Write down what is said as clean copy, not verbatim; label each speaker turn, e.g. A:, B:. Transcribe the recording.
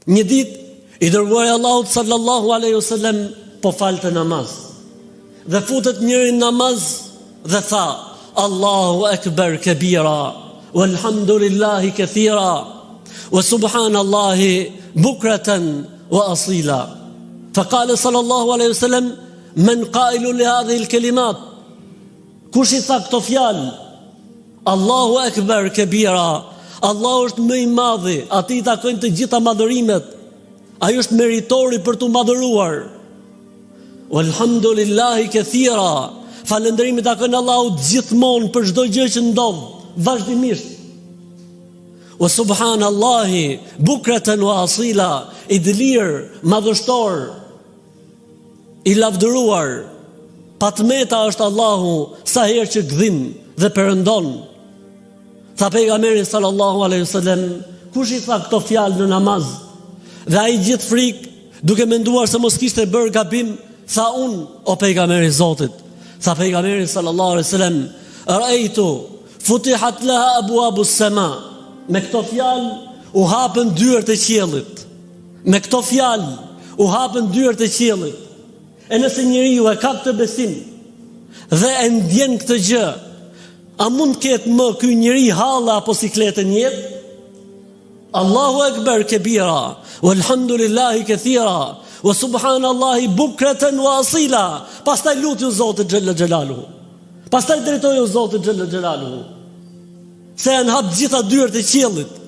A: Një ditë i dërguari Allahut sallallahu alaihi wasallam po falte namaz. Dhe futet njëri në namaz dhe tha: Allahu akbar kabira, walhamdulillahi kathira, wa subhanallahi bukratan wa asila. فقال صلى الله عليه وسلم: من قائل لهذه الكلمات؟ Kush i tha këto fjalë? Allahu akbar kabira, Allahu është më i madhi, atij i takojnë të gjitha madhërimet. Ai është meritori për të madhëruar. Walhamdulillahi kathira, falënderimi takon Allahut gjithmonë për çdo gjë që ndodh, vazhdimisht. Wa subhanallahi bukratan wa asila, i dëlir, madhështor, i lavdëruar. Patmeta është Allahu sa herë që gdhim dhe perëndon. Tha pejgamberi sallallahu alaihi wasallam: kush i tha këto fjalë në namaz? Dhe ai gjithë frikë, duke menduar se mos kishte bërë gabim, tha: unë, o pejgamberi i Zotit. Tha pejgamberi sallallahu alaihi wasallam: ra'aytu futihat laha abwabus sama. Me këto fjalë u hapën dyert e qiellit. Me këto fjalë u hapën dyert e qiellit. E nëse njeriu e ka këtë besim dhe e ndjen këtë gjë, a mund të ketë më ky njeri halla apo sikletë në jetë? Allahu akbar kabira, walhamdulillahi kathira, wa subhanallahi bukratan wa asila. Pastaj lutju Zotit xhalla xhelaluhu. Pastaj drejtoju Zotit xhalla xhelaluhu. Se janë hap gjitha dyert e qiellit.